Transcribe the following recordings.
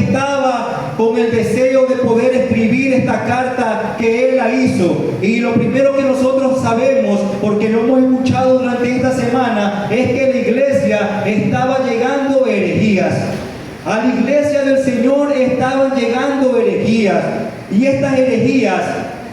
estaba con el deseo de poder escribir esta carta que él la hizo. Y lo primero que nosotros sabemos, porque lo hemos escuchado durante esta semana, es que la iglesia estaba llegando herejías. A la iglesia del Señor estaban llegando herejías. Y estas herejías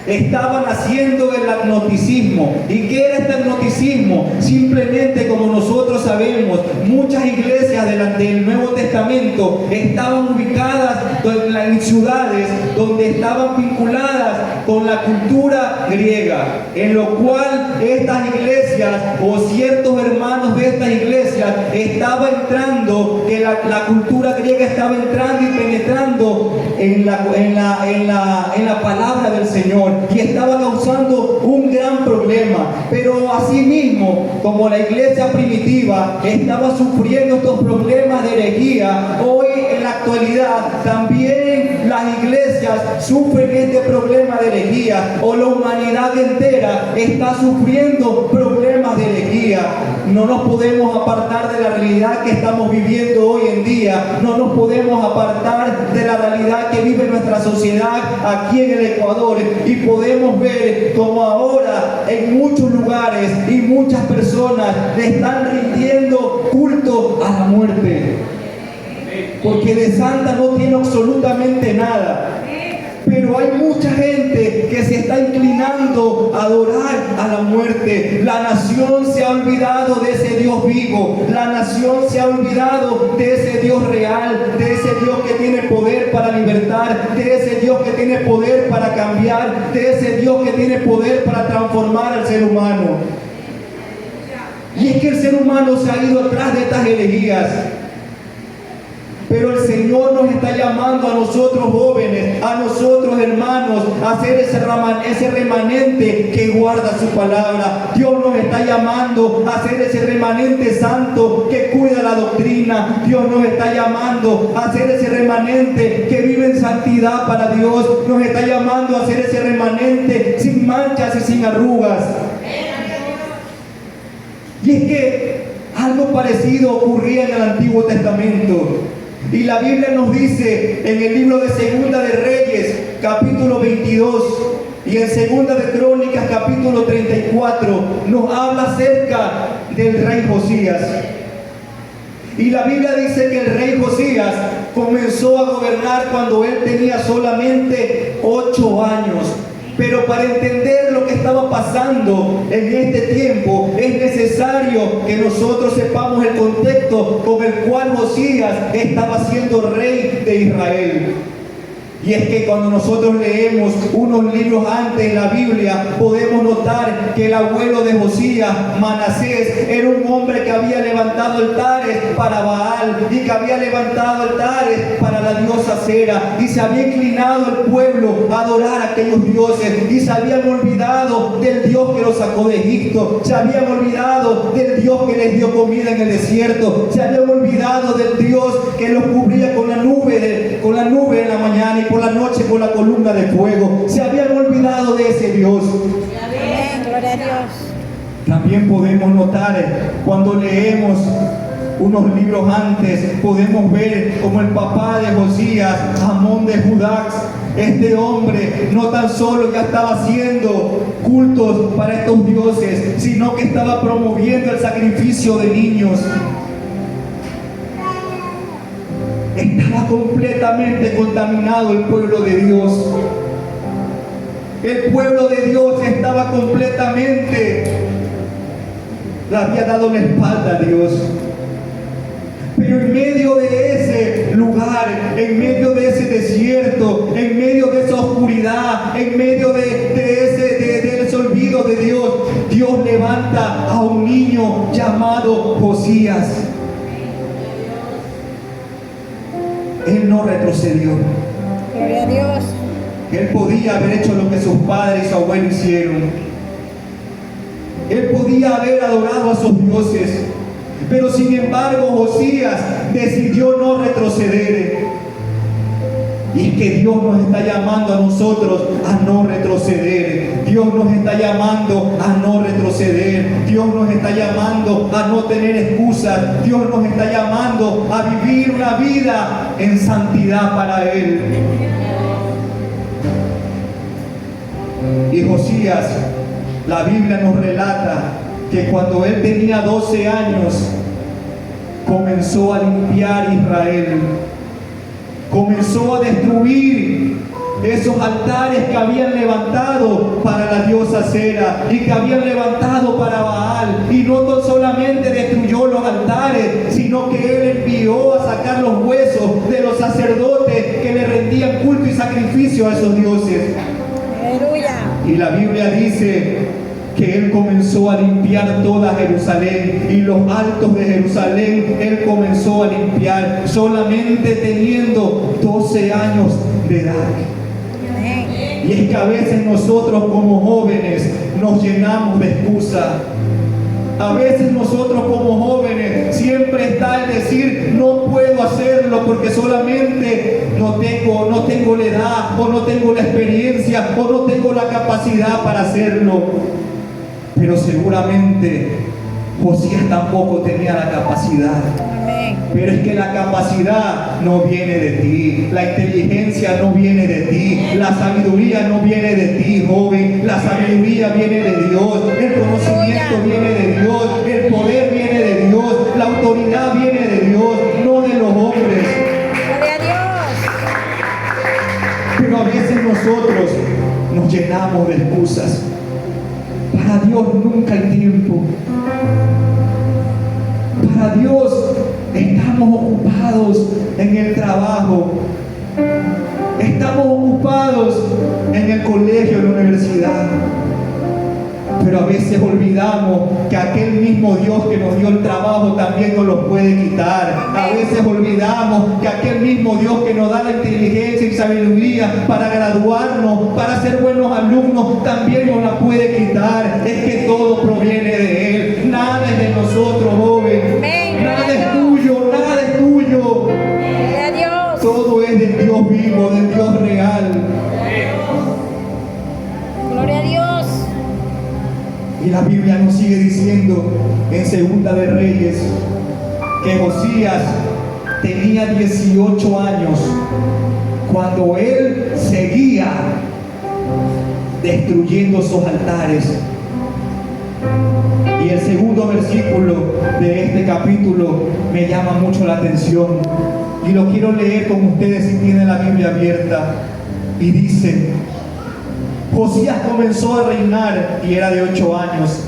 estaban haciendo el agnosticismo. ¿Y qué era este agnosticismo? Simplemente, como nosotros sabemos, muchas iglesias del Nuevo Testamento estaban ubicadas en ciudades donde estaban vinculadas con la cultura griega, en lo cual estas iglesias o ciertos hermanos de estas iglesias estaban entrando, que la cultura griega estaba entrando y penetrando en la palabra del Señor, y estaba causando un gran problema. Pero asimismo, como la iglesia primitiva estaba sufriendo estos problemas de herejía, hoy en la actualidad también las iglesias sufren este problema de herejía, o la humanidad entera está sufriendo problemas de herejía. No nos podemos apartar de la realidad que estamos viviendo hoy en día. No nos podemos apartar de la realidad que vive nuestra sociedad aquí en el Ecuador, y podemos ver como ahora en muchos lugares y muchas personas le están rindiendo culto a la muerte, porque de santa no tiene absolutamente nada. Pero hay mucha gente que se está inclinando a adorar a la muerte. La nación se ha olvidado de ese Dios vivo. La nación se ha olvidado de ese Dios real, de ese Dios que tiene poder para libertar, de ese Dios que tiene poder para cambiar, de ese Dios que tiene poder para transformar al ser humano. Y es que el ser humano se ha ido atrás de estas herejías. Pero el Señor nos está llamando a nosotros jóvenes, a nosotros hermanos, a ser ese remanente que guarda su palabra. Dios nos está llamando a ser ese remanente santo que cuida la doctrina. Dios nos está llamando a ser ese remanente que vive en santidad para Dios. Nos está llamando a ser ese remanente sin manchas y sin arrugas. Y es que algo parecido ocurría en el Antiguo Testamento. Y la Biblia nos dice en el libro de Segunda de Reyes, capítulo 22, y en Segunda de Crónicas, capítulo 34, nos habla acerca del rey Josías. Y la Biblia dice que el rey Josías comenzó a gobernar cuando él tenía solamente 8 años. Pero para entender lo que estaba pasando en este tiempo, es necesario que nosotros sepamos el contexto con el cual Josías estaba siendo rey de Israel. Y es que cuando nosotros leemos unos libros antes en la Biblia, podemos notar que el abuelo de Josías, Manasés, era un hombre que había levantado altares para Baal, y que había levantado altares para la diosa Sera, y se había inclinado el pueblo a adorar a aquellos dioses, y se habían olvidado del Dios que los sacó de Egipto, se habían olvidado del Dios que les dio comida en el desierto, se habían olvidado del Dios que los cubría con la nube en la mañana y por la noche con la columna de fuego. Se habían olvidado de ese Dios. Amén, gloria a Dios. También podemos notar, cuando leemos unos libros antes, podemos ver como el papá de Josías, Amón de Judá, este hombre no tan solo ya estaba haciendo cultos para estos dioses, sino que estaba promoviendo el sacrificio de niños. Estaba completamente contaminado el pueblo de Dios. El pueblo de Dios estaba completamente, le había dado la espalda a Dios. Pero en medio de ese lugar, en medio de ese desierto, en medio de esa oscuridad, en medio de ese olvido de Dios, Dios levanta a un niño llamado Josías. Él no retrocedió. Gloria a Dios. Él podía haber hecho lo que sus padres y su abuelo hicieron. Él podía haber adorado a sus dioses. Pero sin embargo Josías decidió no retroceder. Y que Dios nos está llamando a nosotros a no retroceder. Dios nos está llamando a no retroceder. Dios nos está llamando a no tener excusas. Dios nos está llamando a vivir una vida en santidad para Él. Y Josías, la Biblia nos relata que cuando él tenía 12 años, comenzó a limpiar Israel. Comenzó a destruir esos altares que habían levantado para la diosa Acera y que habían levantado para Baal. Y no solamente destruyó los altares, sino que él envió a sacar los huesos de los sacerdotes que le rendían culto y sacrificio a esos dioses. Aleluya. Y la Biblia dice que él comenzó a limpiar toda Jerusalén, y los altos de Jerusalén él comenzó a limpiar, solamente teniendo 12 años de edad. Amén. Y es que a veces nosotros como jóvenes nos llenamos de excusas. A veces nosotros como jóvenes siempre está el decir: no puedo hacerlo porque solamente no tengo la edad, o no tengo la experiencia, o no tengo la capacidad para hacerlo. Pero seguramente Josías tampoco tenía la capacidad. Amén. Pero es que la capacidad no viene de ti, la inteligencia no viene de ti, la sabiduría no viene de ti, joven. La sabiduría viene de Dios, el conocimiento viene de Dios, el poder viene de Dios, la autoridad viene de Dios, no de los hombres. Gloria a Dios. Pero a veces nosotros nos llenamos de excusas. Para Dios nunca hay tiempo. Para Dios estamos ocupados en el trabajo. Estamos ocupados en el colegio, en la universidad. Pero a veces olvidamos que aquel mismo Dios que nos dio el trabajo también nos lo puede quitar. A veces olvidamos que aquel mismo Dios que nos da la inteligencia y sabiduría para graduarnos, para ser buenos alumnos, también nos la puede quitar. Es que todo proviene de Él. Nada es de nosotros, joven. Amén. Nada es tuyo, nada es tuyo. Gloria a Dios. Todo es del Dios vivo, del Dios real. Gloria a Dios. Y la Biblia nos sigue diciendo en Segunda de Reyes que Josías tenía 18 años cuando él seguía destruyendo esos altares. Y el segundo versículo de este capítulo me llama mucho la atención y lo quiero leer con ustedes si tienen la Biblia abierta. Y dice: Josías comenzó a reinar y era de 8 años,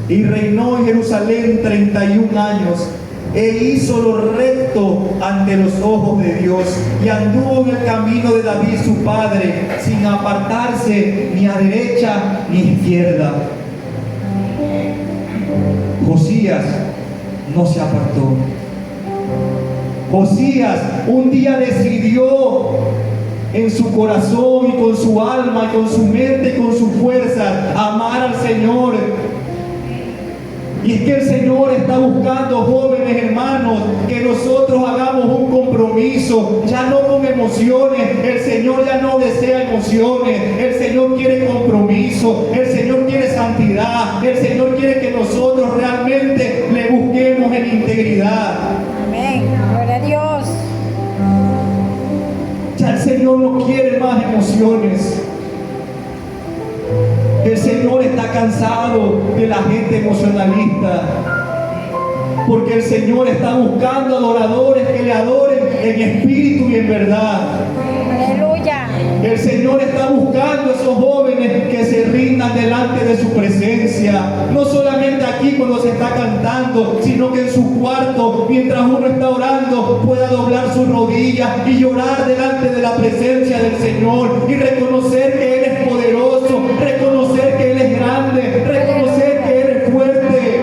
y reinó en Jerusalén 31 años, e hizo lo recto ante los ojos de Dios, y anduvo en el camino de David su padre, sin apartarse ni a derecha ni a izquierda. Josías no se apartó. Josías un día decidió en su corazón y con su alma y con su mente y con su fuerza amar al Señor. Y es que el Señor está buscando, jóvenes hermanos, que nosotros hagamos un compromiso, ya no con emociones. El Señor ya no desea emociones, el Señor quiere compromiso, el Señor quiere santidad, el Señor quiere que nosotros realmente le busquemos en integridad. Amén. Gloria a Dios. Ya el Señor no quiere más emociones. El Señor está cansado de la gente emocionalista, porque el Señor está buscando adoradores que le adoren en espíritu y en verdad. Aleluya. El Señor está buscando esos jóvenes que se rindan delante de su presencia, no solamente aquí cuando se está cantando, sino que en su cuarto, mientras uno está orando, pueda doblar sus rodillas y llorar delante de la presencia del Señor y reconocer que Él es poderoso, reconocer que Él es grande, reconocer que Él es fuerte.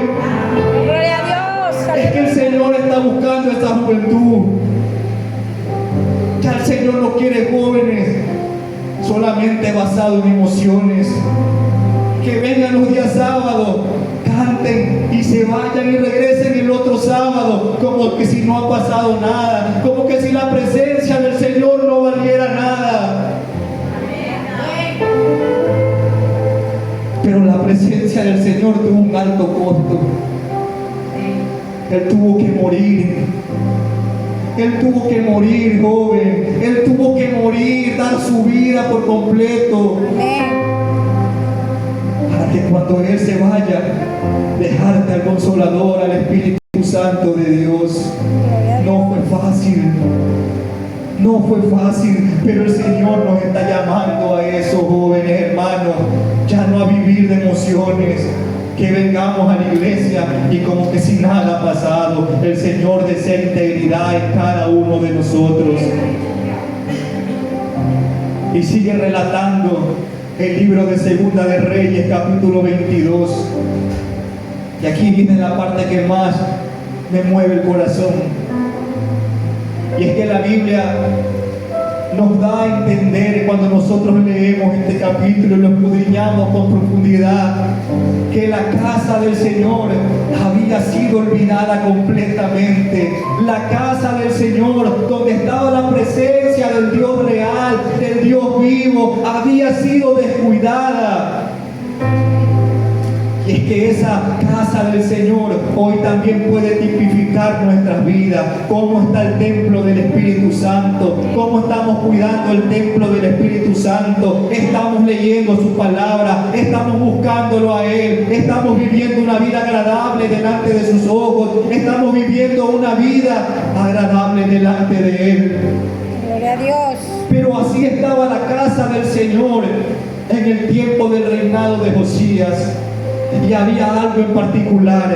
Gloria a Dios. Es que el Señor está buscando esta juventud. Ya el Señor no quiere jóvenes solamente basados en emociones, que vengan los días sábados, canten y se vayan y regresen el otro sábado como que si no ha pasado nada, como que si la presencia del Señor no valiera nada. Señor tuvo un alto costo. Él tuvo que morir. Él tuvo que morir, joven. Él tuvo que morir, dar su vida por completo. Amén. Para que cuando Él se vaya, dejarte al Consolador, al Espíritu Santo de Dios. Gloria a Dios. No fue fácil. No fue fácil, pero el Señor nos está llamando a eso, jóvenes hermanos. Ya no a vivir de emociones. Que vengamos a la iglesia y como que si nada ha pasado. El Señor desea integridad en cada uno de nosotros. Y sigue relatando el libro de Segunda de Reyes, capítulo 22. Y aquí viene la parte que más me mueve el corazón. Y es que la Biblia nos da a entender, cuando nosotros leemos este capítulo y lo escudriñamos con profundidad, que la casa del Señor había sido olvidada completamente. La casa del Señor, donde estaba la presencia del Dios real, del Dios vivo, había sido descuidada. Y es que esa casa del Señor hoy también puede tipificar nuestras vidas. Cómo está el templo del Espíritu Santo, cómo estamos cuidando el templo del Espíritu Santo. Estamos leyendo su palabra, estamos buscándolo a Él, estamos viviendo una vida agradable delante de sus ojos, estamos viviendo una vida agradable delante de Él. Gloria a Dios. Pero así estaba la casa del Señor en el tiempo del reinado de Josías. Y había algo en particular,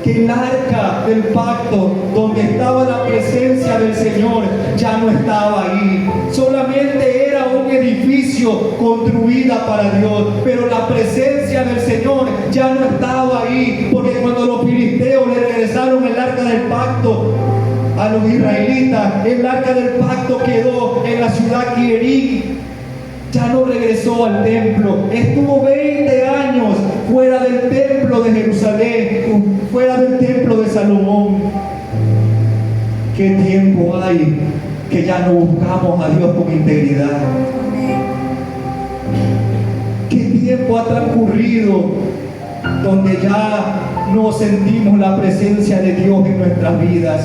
que el arca del pacto, donde estaba la presencia del Señor, ya no estaba ahí. Solamente era un edificio construida para Dios, pero la presencia del Señor ya no estaba ahí, porque cuando los filisteos le regresaron el arca del pacto a los israelitas, el arca del pacto quedó en la ciudad Kierit. Ya no regresó al templo. Estuvo 20 años fuera del templo de Jerusalén, fuera del templo de Salomón. ¿Qué tiempo hay que ya no buscamos a Dios con integridad? ¿Qué tiempo ha transcurrido donde ya no sentimos la presencia de Dios en nuestras vidas?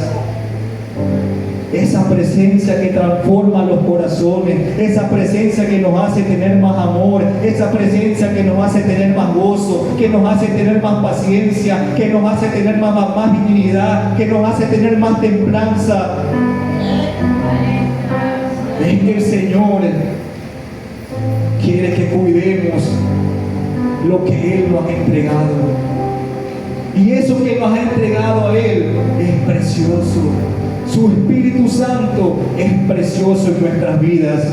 Esa presencia que transforma los corazones, esa presencia que nos hace tener más amor, esa presencia que nos hace tener más gozo, que nos hace tener más paciencia, que nos hace tener más dignidad, que nos hace tener más templanza. Es que el Señor quiere que cuidemos lo que Él nos ha entregado. Y eso que nos ha entregado a Él es precioso. Su Espíritu Santo es precioso en nuestras vidas.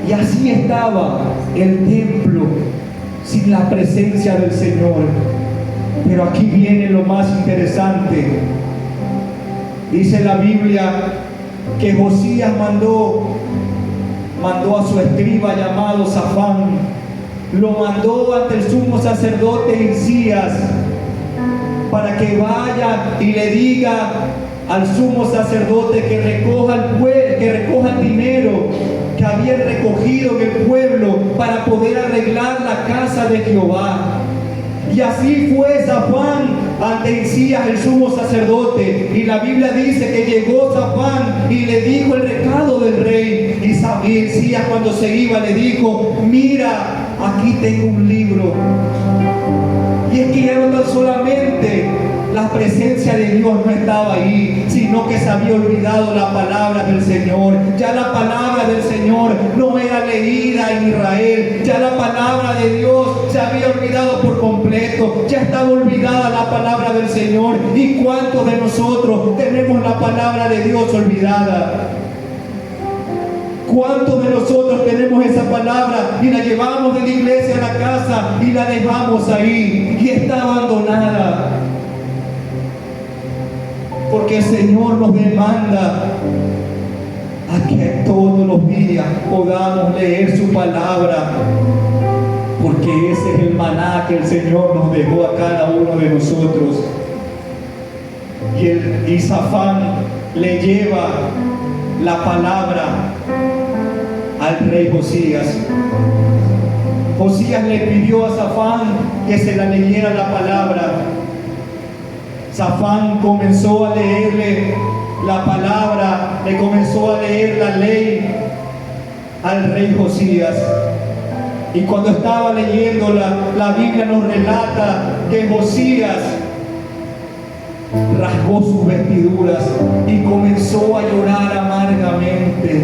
Y así estaba el templo sin la presencia del Señor. Pero aquí viene lo más interesante. Dice la Biblia que Josías mandó a su escriba llamado Safán. Lo mandó ante el sumo sacerdote Hilcías, para que vaya y le diga al sumo sacerdote que recoja el dinero que habían recogido en el pueblo para poder arreglar la casa de Jehová. Y así fue Safán ante Hilcías, el sumo sacerdote. Y la Biblia dice que llegó Safán y le dijo el recado del rey. Y Hilcías, cuando se iba, le dijo: mira, aquí tengo un libro. Y es que ya no tan solamente la presencia de Dios no estaba ahí, sino que se había olvidado la palabra del Señor. Ya la palabra del Señor no era leída en Israel. Ya la palabra de Dios se había olvidado por completo. Ya estaba olvidada la palabra del Señor. ¿Y cuántos de nosotros tenemos la palabra de Dios olvidada? ¿Cuántos de nosotros tenemos esa palabra y la llevamos de la iglesia a la casa y la dejamos ahí y está abandonada? Porque el Señor nos demanda a que todos los días podamos leer su palabra, porque ese es el maná que el Señor nos dejó a cada uno de nosotros. Y Safán le lleva la palabra al rey Josías. Josías le pidió a Safán que se la leyera la palabra. Safán comenzó a leerle la palabra, le comenzó a leer la ley al rey Josías. Y cuando estaba leyendo la Biblia nos relata que Josías rasgó sus vestiduras y comenzó a llorar amargamente.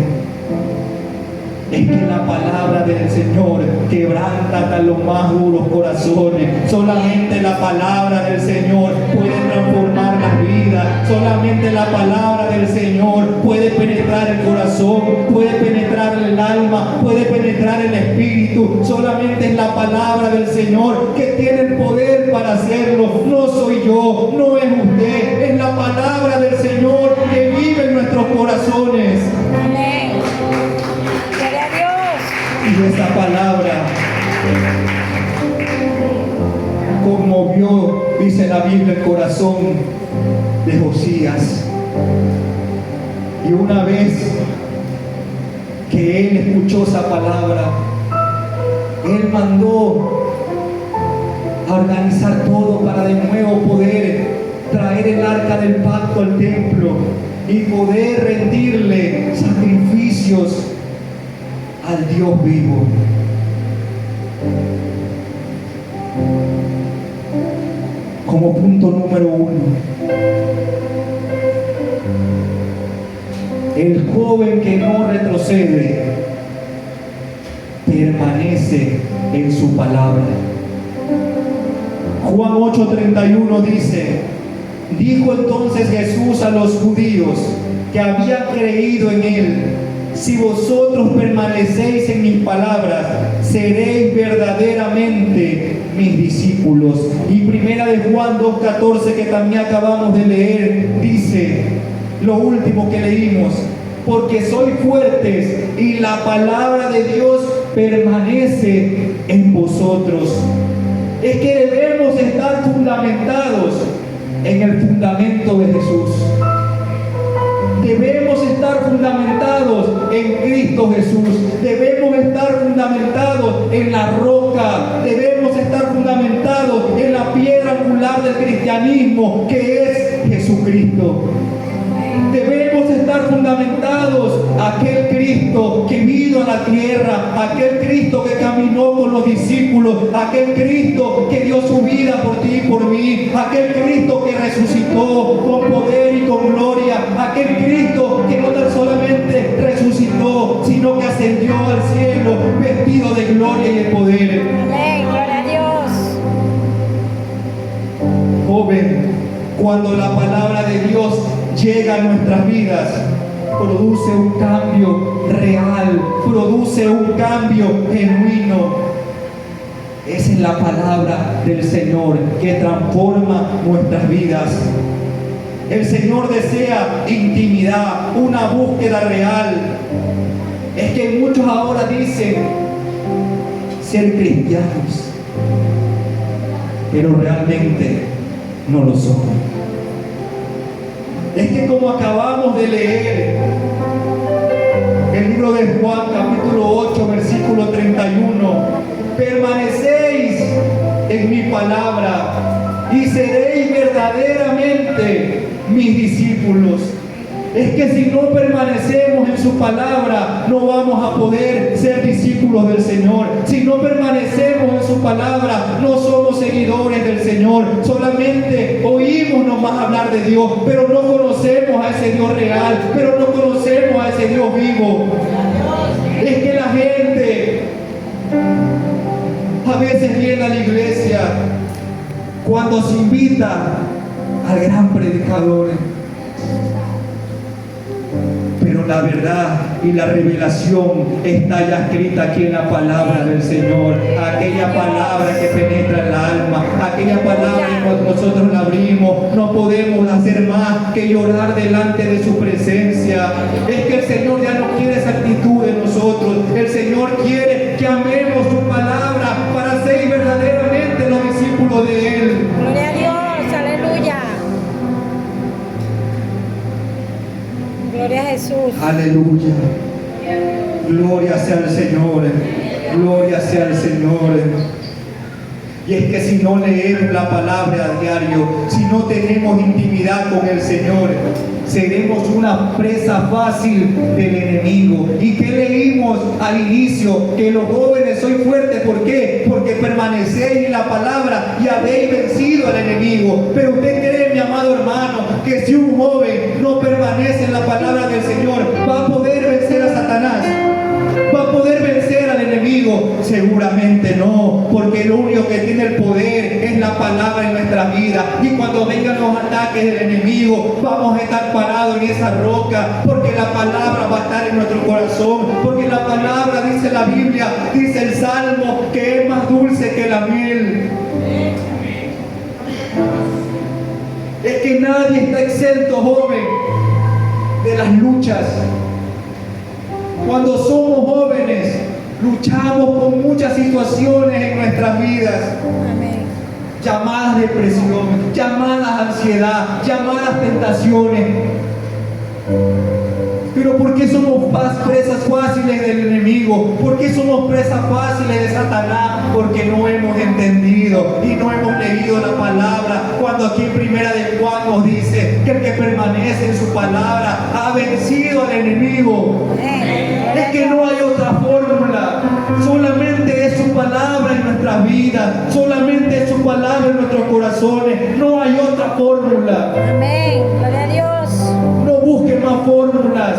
Es que la palabra del Señor quebranta hasta los más duros corazones. Solamente la palabra del Señor puede transformar las vidas. Solamente la palabra del Señor puede penetrar el corazón, puede penetrar el alma, puede penetrar el espíritu. Solamente es la palabra del Señor que tiene el poder para hacerlo. No soy yo, no es usted, es la palabra del Señor que vive en nuestros corazones. Amén. Gloria a Dios. Y esa palabra conmovió, dice la Biblia, el corazón de Josías. Y una vez que él escuchó esa palabra, él mandó a organizar todo para de nuevo poder traer el arca del pacto al templo y poder rendirle sacrificios al Dios vivo. Como punto número 1, el joven que no retrocede permanece en su palabra. Juan 8:31 dice: dijo entonces Jesús a los judíos que habían creído en él: si vosotros permanecéis en mis palabras, seréis verdaderamente mis discípulos. Y primera de Juan 2:14, que también acabamos de leer, dice lo último que leímos: porque sois fuertes y la palabra de Dios permanece en vosotros. Es que debemos estar fundamentados en el fundamento de Jesús. Debemos estar fundamentados en Cristo Jesús. Debemos estar fundamentados en la roca. Debemos estar fundamentados en la piedra angular del cristianismo, que es Jesucristo. Debemos estar fundamentados aquel Cristo que vino a la tierra, aquel Cristo que caminó con los discípulos, aquel Cristo que dio su vida por ti y por mí, aquel Cristo que resucitó con poder y con gloria, aquel Cristo que no tan solamente resucitó, sino que ascendió al cielo vestido de gloria y de poder. Amén. Gloria a Dios. Joven, cuando la palabra de Dios llega a nuestras vidas, produce un cambio real, produce un cambio genuino. Esa es la palabra del Señor que transforma nuestras vidas. El Señor desea intimidad, una búsqueda real. Es que muchos ahora dicen ser cristianos, pero realmente no lo son. Es que, como acabamos de leer el libro de Juan, capítulo 8, versículo 31, permanecéis en mi palabra y seréis verdaderamente mis discípulos. Es que si no permanecemos en su palabra, no vamos a poder ser discípulos del Señor. Si no permanecemos en su palabra, no somos seguidores del Señor. Solamente oímos nomás hablar de Dios, pero no conocemos a ese Dios real, pero no conocemos a ese Dios vivo. Es que la gente a veces viene a la iglesia cuando se invita al gran predicador, pero la verdad y la revelación está ya escrita aquí en la palabra del Señor. Aquella palabra que penetra el alma, aquella palabra que cuando nosotros la abrimos no podemos hacer más que llorar delante de su presencia. Es que el Señor ya no quiere esa actitud de nosotros. El Señor quiere que amemos su palabra para ser verdaderamente los discípulos de Él. Gloria a Dios. Aleluya. Gloria a Jesús. Aleluya. Gloria sea al Señor. Gloria sea al Señor. Y es que si no leemos la palabra a diario, si no tenemos intimidad con el Señor, seremos una presa fácil del enemigo. ¿Y qué leímos al inicio? Que los jóvenes sois fuertes. ¿Por qué? Porque permanecéis en la palabra y habéis vencido al enemigo. Pero usted cree, mi amado hermano, que si un joven no permanece en la palabra del Señor, ¿va a poder vencer a Satanás? ¿Va a poder vencer al enemigo? Seguramente no, porque lo único que tiene el poder es la palabra en nuestra vida. Y cuando vengan los ataques del enemigo, vamos a estar parados en esa roca, porque la palabra va a estar en nuestro corazón, porque la palabra, dice la Biblia, dice el Salmo, que es más dulce que la miel. Es que nadie está exento, joven, de las luchas. Cuando somos jóvenes, luchamos con muchas situaciones en nuestras vidas. Amén. Llamadas depresión, llamadas ansiedad, llamadas tentaciones. Pero ¿por qué somos presas fáciles del enemigo? ¿Por qué somos presas fáciles de Satanás? Porque no hemos entendido y no hemos leído la palabra. Cuando aquí en Primera de Juan nos dice que el que permanece en su palabra ha vencido al enemigo. Es que no hay otra fórmula. Solamente es su palabra en nuestras vidas. Solamente es su palabra en nuestros corazones. No hay otra fórmula. Amén. Gloria a Dios. No busquen más fórmulas.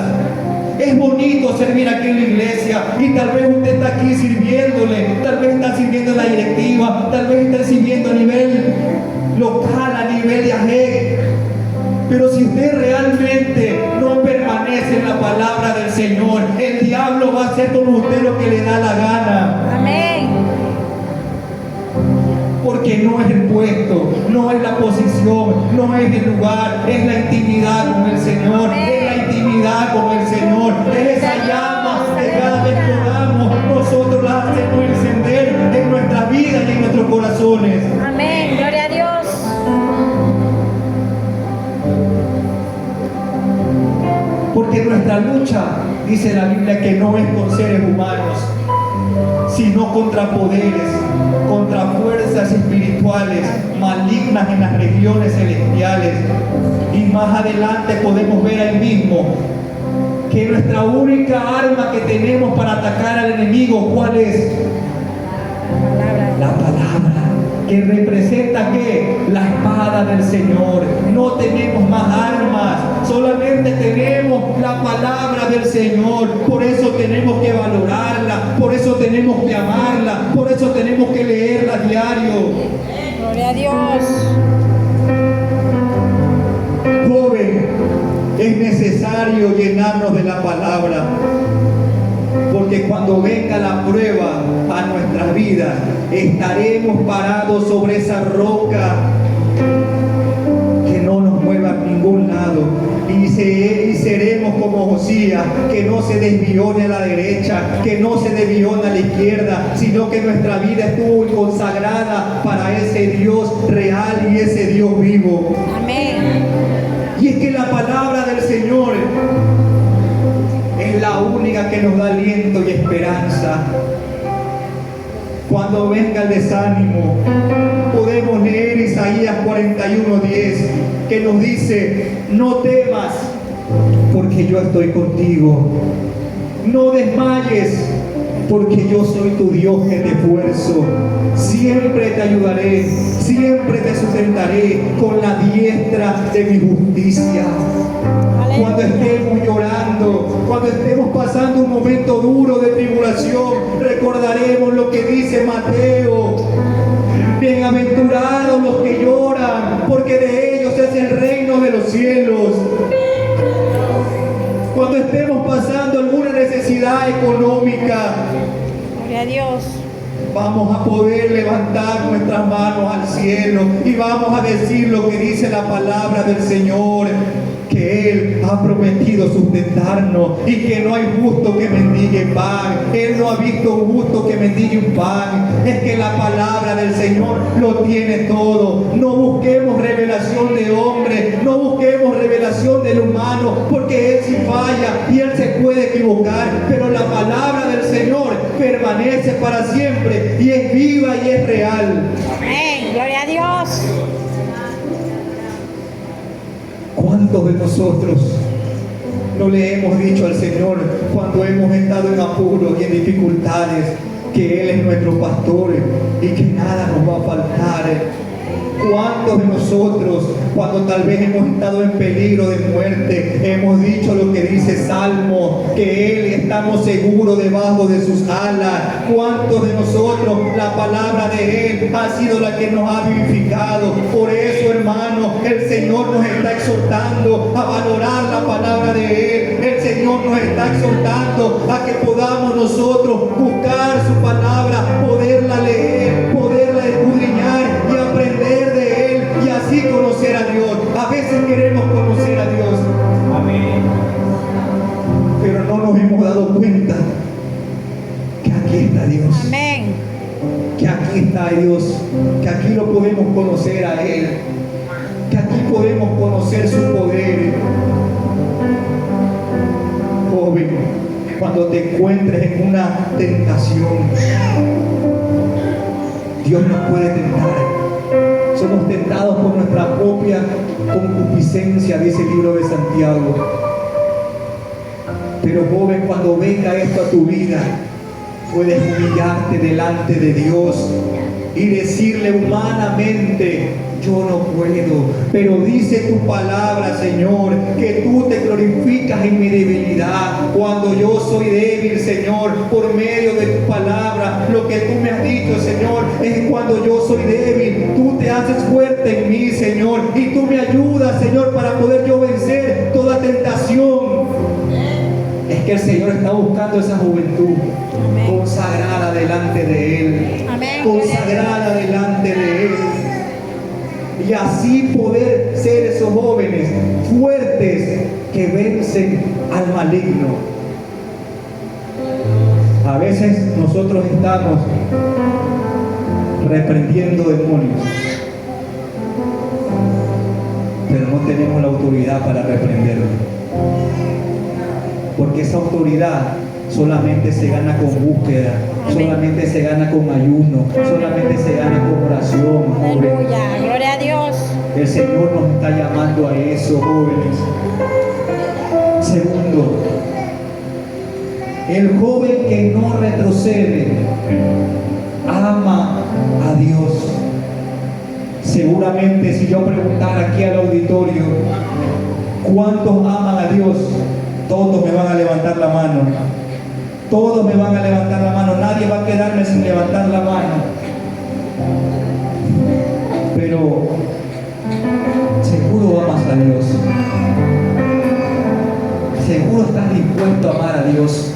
Es bonito servir aquí en la iglesia y tal vez usted está aquí sirviéndole, tal vez está sirviendo en la directiva, tal vez está sirviendo a nivel local, a nivel de AGEG. Pero si usted realmente no permanece en la palabra del Señor, el diablo va a hacer con usted lo que le da la gana. Amén. Porque no es el puesto, no es la posición, no es el lugar, es la intimidad con el Señor, es la intimidad con el Señor, es esa llama que cada vez que oramos nosotros la hacemos encender en nuestras vidas y en nuestros corazones. Amén. Gloria a Dios. Porque nuestra lucha, dice la Biblia, que no es con seres humanos, sino contra poderes, contra fuerzas espirituales malignas en las regiones celestiales. Y más adelante podemos ver ahí mismo que nuestra única arma que tenemos para atacar al enemigo, ¿cuál es? La palabra, que representa ¿qué? La espada del Señor. No tenemos más armas, solamente tenemos la palabra del Señor. Por eso tenemos que valorarla, por eso tenemos que amarla, por eso tenemos que leerla a diario. Gloria a Dios. Joven, es necesario llenarnos de la palabra, porque cuando venga la prueba a nuestras vidas, estaremos parados sobre esa roca que no nos mueva a ningún lado, y seremos como Josías, que no se desvió ni a la derecha, que no se desvió ni a la izquierda, sino que nuestra vida estuvo consagrada para ese Dios real y ese Dios vivo. Amén. Y es que la palabra del Señor es la única que nos da aliento y esperanza. Cuando venga el desánimo, podemos leer Isaías 41:10, que nos dice: no temas, porque yo estoy contigo. No desmayes, porque yo soy tu Dios que te esfuerzo. Siempre te ayudaré, siempre te sustentaré con la diestra de mi justicia. Cuando estemos llorando, cuando estemos pasando un momento duro de tribulación, recordaremos lo que dice Mateo: bienaventurados los que lloran, porque de ellos es el reino de los cielos. Cuando estemos pasando alguna necesidad económica, Gloria a Dios. vamos a poder levantar nuestras manos al cielo y vamos a decir lo que dice la palabra del Señor, que Él ha prometido sustentarnos y que no hay justo que mendigue pan. Él no ha visto un justo que mendigue un pan. Es que la palabra del Señor lo tiene todo. No busquemos revelación de hombre, no busquemos revelación del humano, porque Él sí falla y Él se puede equivocar, pero la palabra del Señor permanece para siempre y es viva y es real. Amén. Gloria a Dios. ¿Cuántos de nosotros no le hemos dicho al Señor cuando hemos estado en apuros y en dificultades que Él es nuestro pastor y que nada nos va a faltar? ¿Cuántos de nosotros, cuando tal vez hemos estado en peligro de muerte, hemos dicho lo que dice Salmo, que Él estamos seguros debajo de sus alas? ¿Cuántos de nosotros la palabra de Él ha sido la que nos ha vivificado? Por eso, hermano, el Señor nos está exhortando a valorar la palabra de Él. El Señor nos está exhortando a que podamos nosotros buscar su palabra, poderla leer, poderla escudriñar y aprender de Él y así conocer a Dios. A veces queremos conocer a Dios, Amén. pero no nos hemos dado cuenta que aquí está Dios, Amén. que aquí está Dios, que aquí lo podemos conocer a Él, que aquí podemos conocer su poder. Joven, cuando te encuentres en una tentación, Dios nos puede tentar. Somos tentados por nuestra propia concupiscencia, dice el libro de Santiago. Pero joven, cuando venga esto a tu vida, puedes humillarte delante de Dios y decirle humanamente: yo no puedo, pero dice tu palabra, Señor, que tú te glorificas en mi debilidad. Cuando yo soy débil, Señor, por medio de tu palabra, lo que tú me has dicho, Señor, es cuando yo soy débil, tú te haces fuerte en mí, Señor, y tú me ayudas, Señor, para poder yo vencer toda tentación. Es que el Señor está buscando esa juventud Amén. consagrada delante de Él, Amén. consagrada delante de Él. Y así poder ser esos jóvenes fuertes que vencen al maligno. A veces nosotros estamos reprendiendo demonios, pero no tenemos la autoridad para reprenderlo. Porque esa autoridad solamente se gana con búsqueda, solamente se gana con ayuno, solamente se gana con oración, joven. Aleluya. Gloria a Dios. El Señor nos está llamando a eso, jóvenes. Segundo, el joven que no retrocede ama a Dios. Seguramente si yo preguntara aquí al auditorio ¿cuántos aman a Dios? Todos me van a levantar la mano. Todos me van a levantar la mano. Nadie va a quedarme sin levantar la mano. Pero seguro amas a Dios. Seguro estás dispuesto a amar a Dios.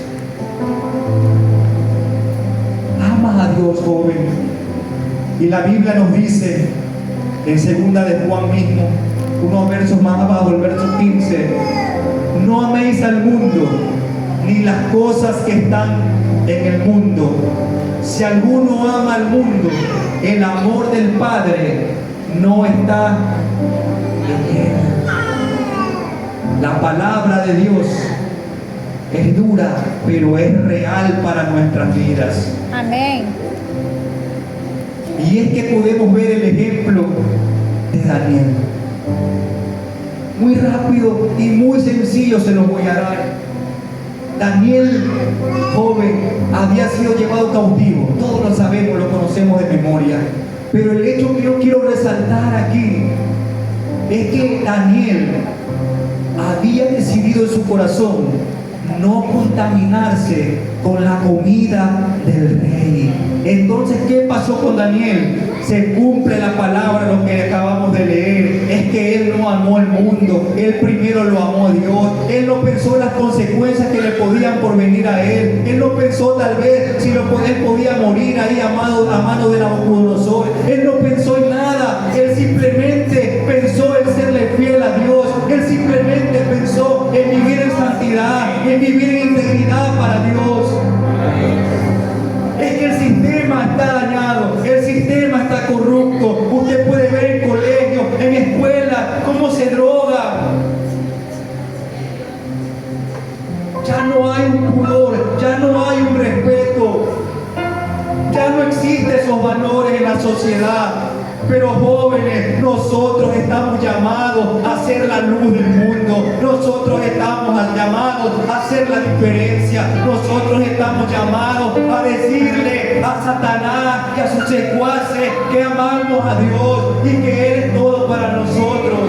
Amas a Dios, joven. Y la Biblia nos dice en 2 de Juan mismo, unos versos más abajo, el verso 15: no améis al mundo, ni las cosas que están en el mundo. Si alguno ama al mundo, el amor del Padre no está en él. La palabra de Dios es dura, pero es real para nuestras vidas. Amén. Y es que podemos ver el ejemplo de Daniel. Muy rápido y muy sencillo se los voy a dar. Daniel, joven, había sido llevado cautivo. Todos lo sabemos, lo conocemos de memoria. Pero el hecho que yo quiero resaltar aquí es que Daniel había decidido en su corazón no contaminarse con la comida del rey. Entonces, ¿qué pasó con Daniel? Se cumple la palabra, lo que acabamos de leer, es que él no amó el mundo, él primero lo amó a Dios. Él no pensó en las consecuencias que le podían por venir a él no pensó tal vez si él podía morir ahí a mano de Nabucodonosor. Él no pensó en nada, él simplemente pensó en serle fiel a Dios. Él simplemente pensó en vivir en santidad, en vivir en integridad para Dios. Es que el sistema está dañado, el sistema está corrupto. Usted puede ver en colegios, en escuelas, cómo se droga. Ya no hay un pudor, ya no hay un respeto. la sociedad. Pero jóvenes, nosotros estamos llamados a ser la luz del mundo. Nosotros estamos llamados a hacer la diferencia. Nosotros estamos llamados a decirle a Satanás y a sus secuaces que amamos a Dios y que Él es todo para nosotros.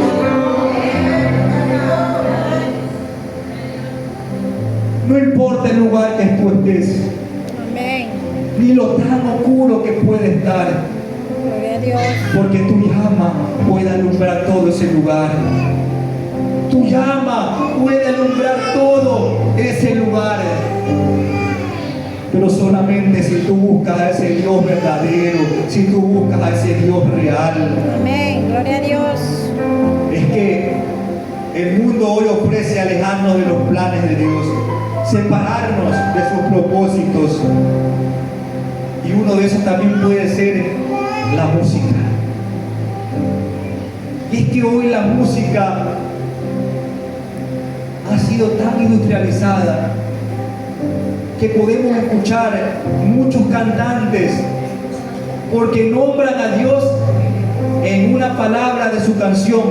No importa el lugar que tú estés, Amén. ni lo tan oscuro que puede estar, Gloria a Dios. porque tu llama puede alumbrar todo ese lugar. Tu llama puede alumbrar todo ese lugar. Pero solamente si tú buscas a ese Dios verdadero, si tú buscas a ese Dios real. Amén. Gloria a Dios. Es que el mundo hoy ofrece alejarnos de los planes de Dios, separarnos de sus propósitos. Y uno de esos también puede ser la música. Y es que hoy la música ha sido tan industrializada que podemos escuchar muchos cantantes porque nombran a Dios en una palabra de su canción.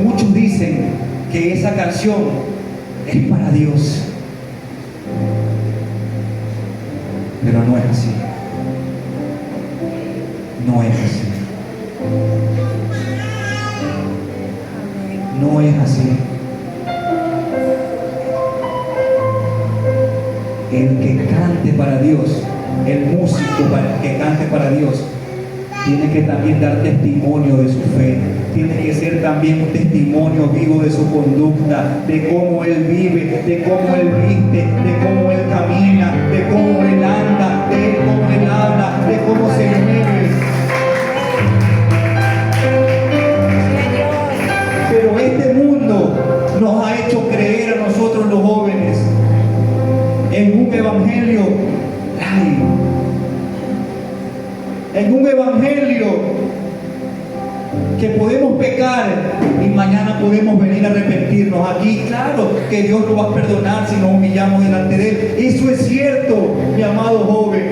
Muchos dicen que esa canción es para Dios, pero no es así. No es así. No es así. El que cante para Dios, el músico que cante para Dios, tiene que también dar testimonio de su fe. Tiene que ser también un testimonio vivo de su conducta, de cómo él vive, de cómo él viste, de cómo él camina, de cómo él anda, de cómo él habla, de cómo se mueve. Pero este mundo nos ha hecho creer a nosotros los jóvenes en un evangelio light, en un evangelio que podemos pecar y mañana podemos venir a arrepentirnos. Aquí, claro, que Dios nos va a perdonar si nos humillamos delante de Él. Eso es cierto, mi amado joven.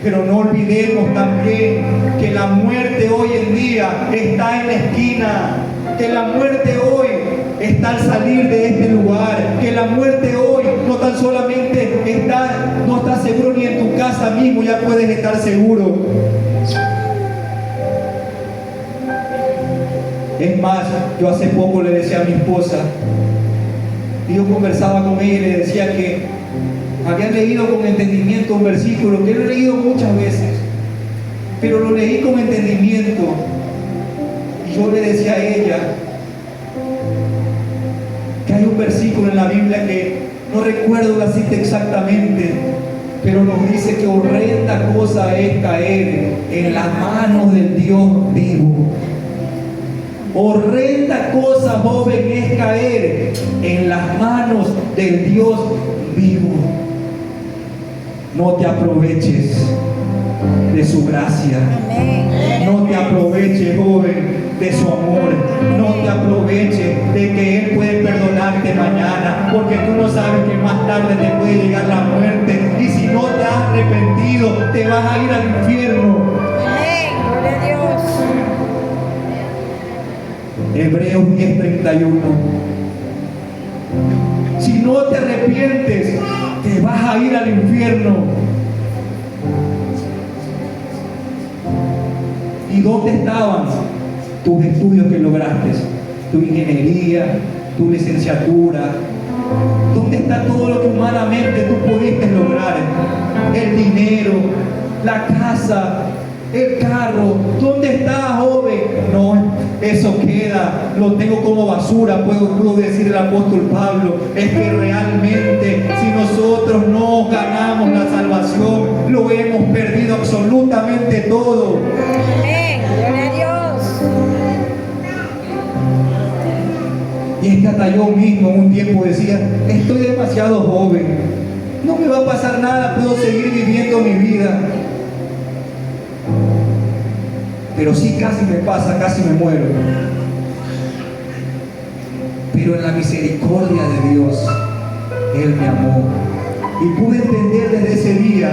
Pero no olvidemos también que la muerte hoy en día está en la esquina, que la muerte hoy está al salir de este lugar, que la muerte hoy no tan solamente no está seguro ni en tu casa mismo, ya puedes estar seguro. Es más, yo hace poco le decía a mi esposa, y yo conversaba con ella y le decía que había leído con entendimiento un versículo que lo he leído muchas veces, pero lo leí con entendimiento. Y yo le decía a ella que hay un versículo en la Biblia que no recuerdo la cita exactamente, pero nos dice que horrenda cosa es caer en las manos del Dios vivo. Horrenda cosa, joven, es caer en las manos del Dios vivo. No te aproveches de su gracia. No te aproveches, joven, de su amor. No te aproveches de que Él puede perdonarte mañana, porque tú no sabes que más tarde te puede llegar la muerte. Y si no te has arrepentido, te vas a ir al infierno. Amén. Gloria a Dios. Hebreos 10:31. Si no te arrepientes, te vas a ir al infierno. ¿Y dónde estaban tus estudios que lograste? Tu ingeniería, tu licenciatura. ¿Dónde está todo lo que humanamente tú pudiste lograr? El dinero, la casa, el carro. ¿Dónde está, joven? No, eso queda, lo tengo como basura, pudo decir el apóstol Pablo. Es que realmente si nosotros no ganamos la salvación, lo hemos perdido absolutamente todo. Amén. Gloria a Dios. Y es que hasta yo mismo en un tiempo decía, estoy demasiado joven, no me va a pasar nada, puedo seguir viviendo mi vida. Pero sí, casi me pasa, casi me muero. Pero en la misericordia de Dios, Él me amó. Y pude entender desde ese día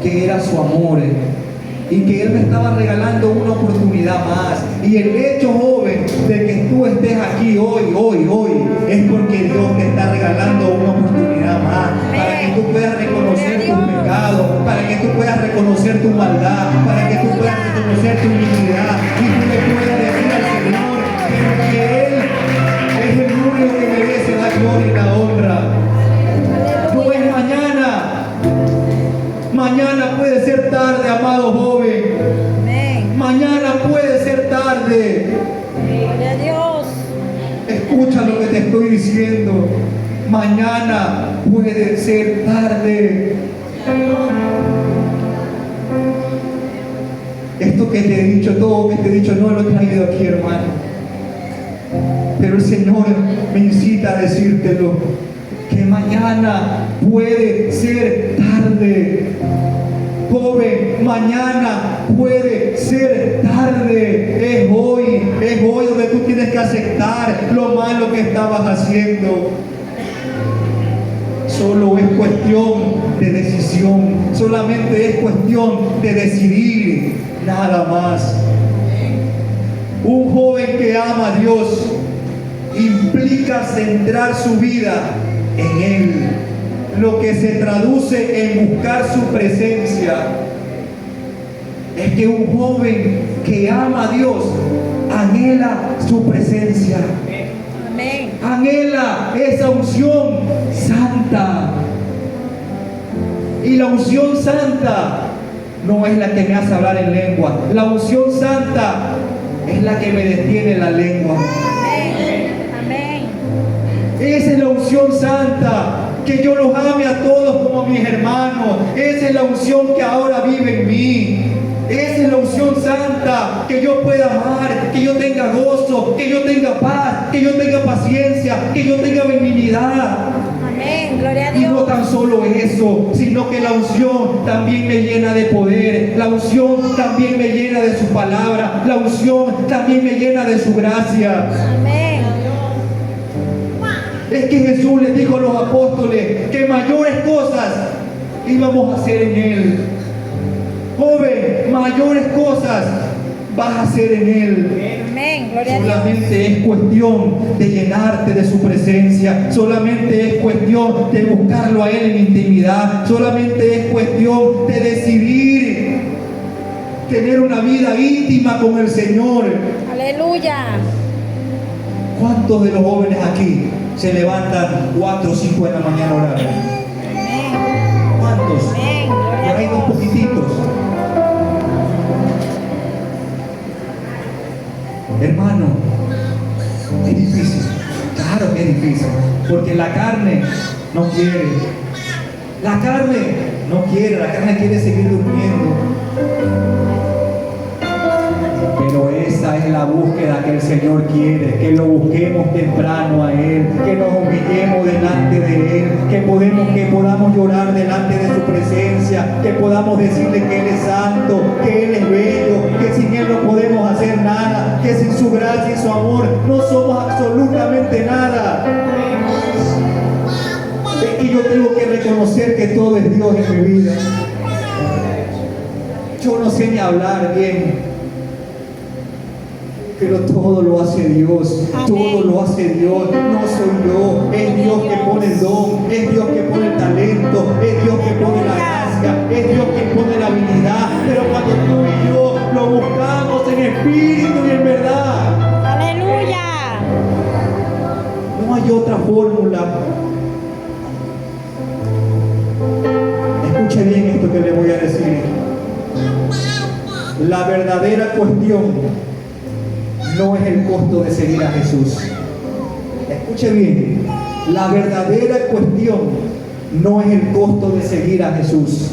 que era su amor y que Él me estaba regalando una oportunidad más. Y el hecho, joven, de que tú estés aquí hoy, es porque Dios te está regalando una oportunidad más, para que tú puedas reconocer tus pecados, para que tú puedas reconocer tu maldad, para que tú puedas reconocer tu iniquidad, y tú le puedas decir al Señor que Él es el único que merece la gloria y la honra. No es mañana. Mañana puede ser tarde, amado joven. Amén. Mañana puede ser tarde. Gloria a Dios. Escucha lo que te estoy diciendo. Mañana puede ser tarde. Esto que te he dicho, todo que te he dicho, no lo he traído aquí, hermano. Pero el Señor me incita a decírtelo, que mañana puede ser tarde. Joven, mañana puede ser tarde. Es hoy donde tú tienes que aceptar lo malo que estabas haciendo. Solo es cuestión de decisión, solamente es cuestión de decidir, nada más. Un joven que ama a Dios implica centrar su vida en Él, lo que se traduce en buscar su presencia. Es que un joven que ama a Dios anhela su presencia, Amén. anhela esa unción santa. Y la unción santa no es la que me hace hablar en lengua, la unción santa es la que me detiene la lengua. Esa es la unción santa, que yo los ame a todos como mis hermanos. Esa es la unción que ahora vive en mí. Esa es la unción santa, que yo pueda amar, que yo tenga gozo, que yo tenga paz, que yo tenga paciencia, que yo tenga benignidad. Amén. Gloria a Y no Dios. tan solo eso, sino que la unción también me llena de poder. La unción también me llena de su palabra. La unción también me llena de su gracia. Amén. Es que Jesús les dijo a los apóstoles que mayores cosas íbamos a hacer en Él. Joven, mayores cosas vas a hacer en Él. Amén. Gloria a Dios. Solamente es cuestión de llenarte de su presencia. Solamente es cuestión de buscarlo a Él en intimidad. Solamente es cuestión de decidir tener una vida íntima con el Señor. Aleluya. ¿Cuántos de los jóvenes aquí se levantan 4 o 5 de la mañana a orar? Amén. ¿Cuántos? Amén. Por Gloria ahí a dos Dios. poquititos. Hermano, es difícil. Claro que es difícil. Porque la carne no quiere. La carne no quiere. La carne quiere seguir durmiendo. Pero esa es la búsqueda que el Señor quiere, que lo busquemos temprano a Él, que nos humillemos delante de Él, que podamos llorar delante de su presencia, que podamos decirle que Él es santo, que Él es bello, que sin Él no podemos hacer nada, que sin su gracia y su amor no somos absolutamente nada. Es que yo tengo que reconocer que todo es Dios en mi vida. Yo no sé ni hablar bien, pero todo lo hace Dios. Amén. Todo lo hace Dios. No soy yo. Es Dios que pone el don. Es Dios que pone el talento. Es Dios que pone la gracia. Es Dios que pone la habilidad. Pero cuando tú y yo lo buscamos en espíritu y en verdad, Aleluya. no hay otra fórmula. Escuche bien esto que le voy a decir. La verdadera cuestión no es el costo de seguir a Jesús. Escuche bien, la verdadera cuestión no es el costo de seguir a Jesús,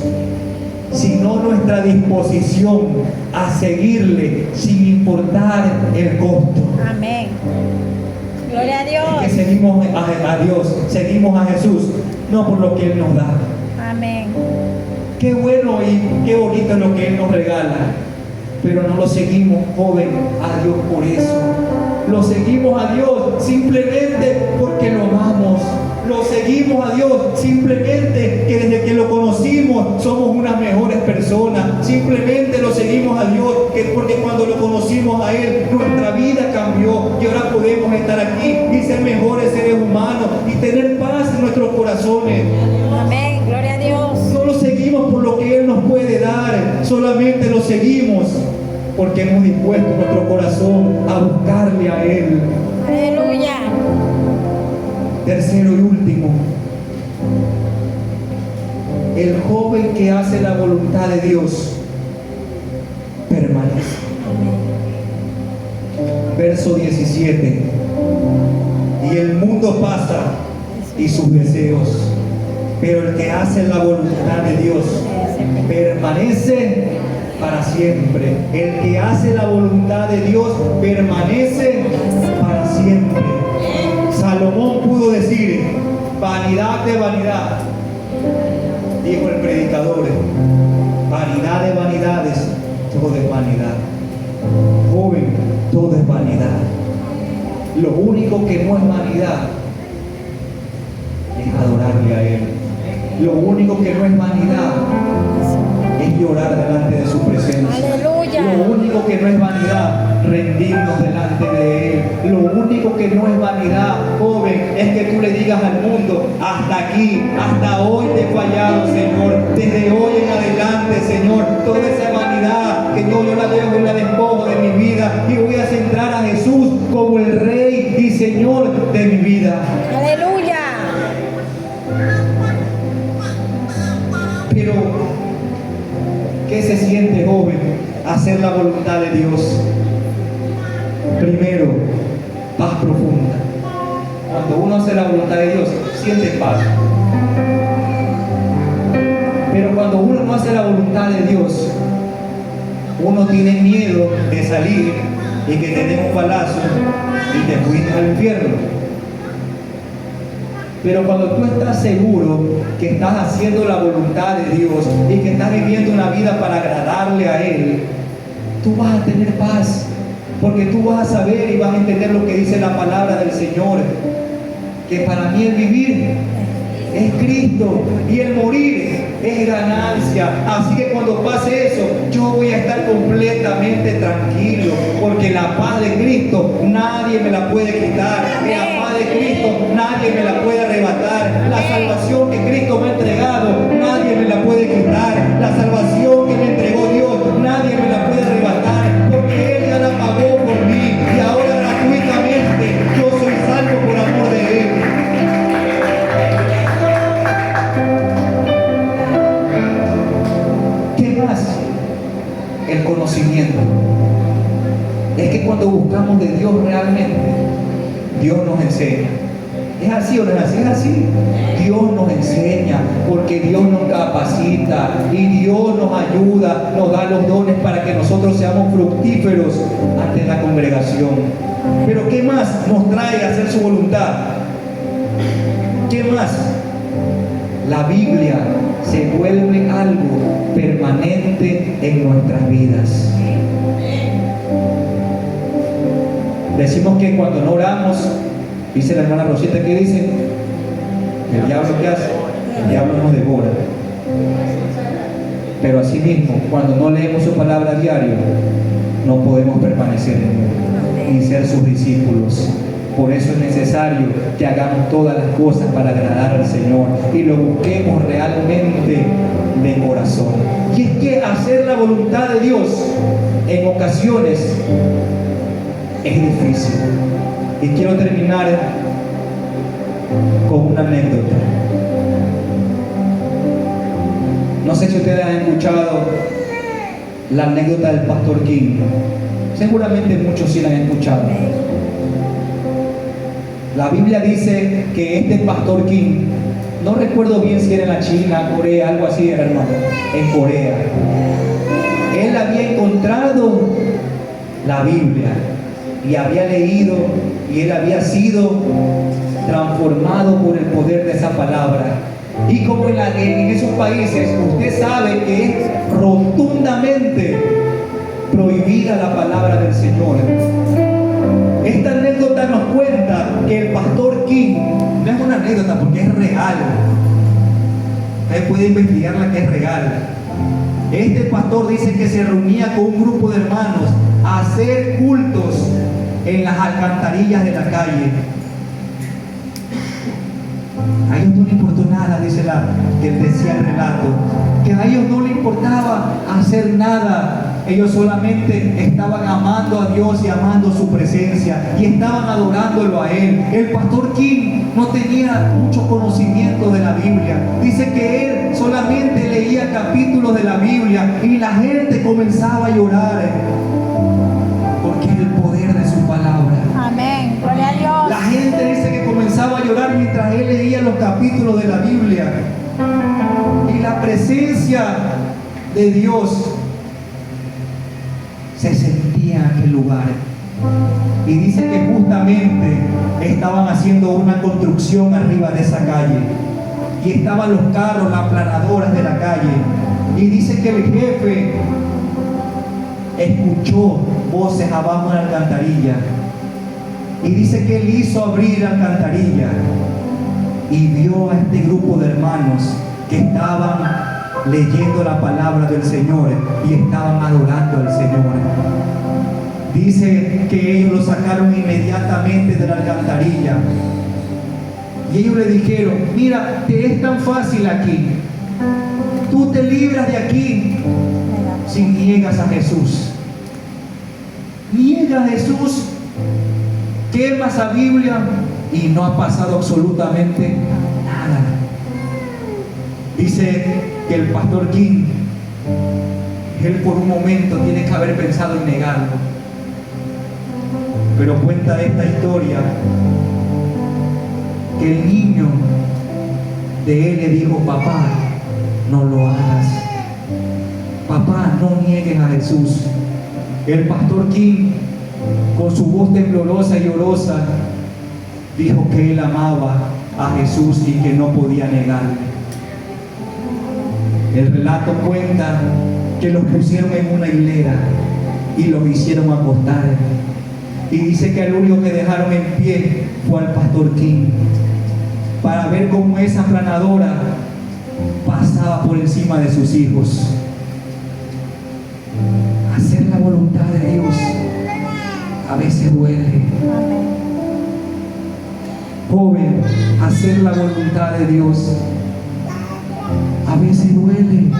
sino nuestra disposición a seguirle sin importar el costo. Amén. Gloria a Es Dios. que seguimos a Dios, seguimos a Jesús, no por lo que Él nos da. Amén. Qué bueno y qué bonito es lo que Él nos regala, pero no lo seguimos, joven, a Dios por eso. Lo seguimos a Dios simplemente porque lo amamos. Lo seguimos a Dios simplemente que desde que lo conocimos somos unas mejores personas. Simplemente lo seguimos nuestra vida cambió y ahora podemos estar aquí y ser mejores seres humanos y tener paz en nuestros corazones. Amén. Gloria a Dios. No lo seguimos por lo que Él nos puede dar, solamente lo seguimos porque hemos dispuesto nuestro corazón a buscarle a Él. Aleluya. Tercero y último, el joven que hace la voluntad de Dios permanece. Verso 17. Y el mundo pasa y sus deseos, pero el que hace la voluntad de Dios permanece para siempre. El que hace la voluntad de Dios permanece para siempre. Salomón pudo decir: vanidad de vanidad, dijo el predicador, vanidad de vanidades, todo es vanidad. Joven, todo es vanidad. Lo único que no es vanidad es adorarle a Él. Lo único que no es vanidad es llorar delante de su presencia. Aleluya. Lo único que no es vanidad, rendirnos delante de Él. Lo único que no es vanidad, joven, es que tú le digas al mundo: hasta aquí, hasta hoy te he fallado, Señor. Desde hoy en adelante, Señor, toda esa vanidad que yo la dejo y la despojo de mi vida y voy a centrar a Jesús como el Rey y Señor de mi vida. Aleluya. Pero, ¿qué se siente, joven, hacer la voluntad de Dios? Primero, paz profunda. Cuando uno hace la voluntad de Dios, siente paz. Pero cuando uno no hace la voluntad de Dios, uno tiene miedo de salir y que te den un balazo y te fuiste al infierno. Pero cuando tú estás seguro que estás haciendo la voluntad de Dios y que estás viviendo una vida para agradarle a Él, tú vas a tener paz, porque tú vas a saber y vas a entender lo que dice la palabra del Señor, que para mí el vivir es Cristo y el morir es ganancia. Así que cuando pase eso, yo voy a estar completamente tranquilo, porque la paz de Cristo nadie me la puede quitar. La paz de Cristo nadie me la puede arrebatar. La salvación que Cristo me ha entregado nadie me la puede quitar. La salvación que me entregó Dios nadie me la puede arrebatar, porque Él ya la pagó por mí y ahora gratuitamente yo soy salvo por amor de Él. El conocimiento. Es que cuando buscamos de Dios realmente, Dios nos enseña. ¿Es así o no es así? Es así. Dios nos enseña, porque Dios nos capacita y Dios nos ayuda, nos da los dones para que nosotros seamos fructíferos ante la congregación. Pero ¿qué más nos trae a hacer su voluntad? ¿Qué más? La Biblia se vuelve algo permanente en nuestras vidas. Decimos que cuando no oramos, dice la hermana Rosita, ¿qué dice? ¿El diablo qué hace? El diablo nos devora. Pero así mismo, cuando no leemos su palabra a diario, no podemos permanecer en él y ser sus discípulos. Por eso es necesario que hagamos todas las cosas para agradar al Señor y lo busquemos realmente de corazón. Y es que hacer la voluntad de Dios en ocasiones es difícil. Y quiero terminar con una anécdota. No sé si ustedes han escuchado la anécdota del pastor King. Seguramente muchos sí la han escuchado. La Biblia dice que este pastor King, no recuerdo bien si era en la China, Corea, algo así era, hermano, en Corea. Él había encontrado la Biblia y había leído y él había sido transformado por el poder de esa palabra. Y como en esos países usted sabe que es rotundamente prohibida la palabra del Señor. Esta anécdota nos cuenta que el pastor King, no es una anécdota porque es real, usted puede investigarla, que es real. Este pastor dice que se reunía con un grupo de hermanos a hacer cultos en las alcantarillas de la calle. A ellos no les importó nada, dice que decía el relato, que a ellos no les importaba hacer nada. Ellos solamente estaban amando a Dios y amando su presencia y estaban adorándolo a Él. El pastor King no tenía mucho conocimiento de la Biblia. Dice que él solamente leía capítulos de la Biblia y la gente comenzaba a llorar porque es el poder de su palabra. Amén. Gloria a Dios. La gente dice que comenzaba a llorar mientras él leía los capítulos de la Biblia. Y la presencia de Dios se sentía en aquel lugar. Y dice que justamente estaban haciendo una construcción arriba de esa calle. Y estaban los carros, las aplanadoras de la calle. Y dice que el jefe escuchó voces abajo en la alcantarilla. Y dice que él hizo abrir la alcantarilla y vio a este grupo de hermanos que estaban leyendo la palabra del Señor y estaban adorando al Señor. Dice que ellos lo sacaron inmediatamente de la alcantarilla y ellos le dijeron: mira, te es tan fácil aquí, tú te libras de aquí si niegas a Jesús. Niega a Jesús, quemas la Biblia y no ha pasado absolutamente nada. Dice que el pastor King, él por un momento tiene que haber pensado en negarlo, pero cuenta esta historia que el niño de él le dijo: papá, no lo hagas, papá, no niegues a Jesús. El pastor King, con su voz temblorosa y llorosa, dijo que él amaba a Jesús y que no podía negarle. El relato cuenta que los pusieron en una hilera y los hicieron acostar. Y dice que el único que dejaron en pie fue al pastor King, para ver cómo esa aplanadora pasaba por encima de sus hijos. Hacer la voluntad de Dios a veces duele. Joven, hacer la voluntad de Dios a veces duele.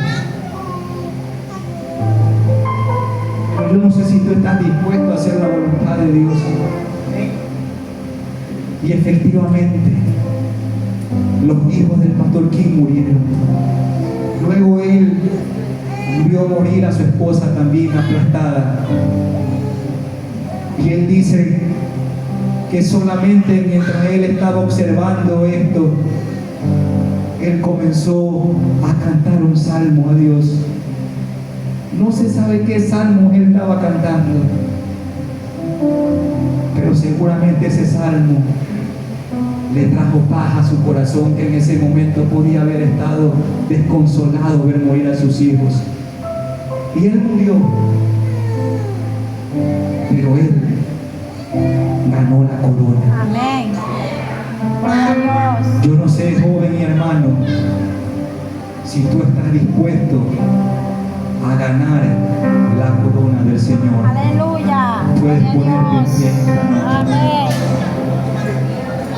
Pero yo no sé si tú estás dispuesto a hacer la voluntad de Dios. Y efectivamente, los hijos del pastor King murieron. Luego él vio morir a su esposa también aplastada. Y él dice que solamente mientras él estaba observando esto, él comenzó a cantar un salmo a Dios. No se sabe qué salmo él estaba cantando, pero seguramente ese salmo le trajo paz a su corazón, que en ese momento podía haber estado desconsolado ver morir a sus hijos. Y él murió, pero él ganó la corona. Amén. Gloria a Dios. Yo no sé, joven y hermano, si tú estás dispuesto a ganar la corona del Señor. Aleluya. Puedes Gloria a ponerte en Dios. pie esta noche. Amén.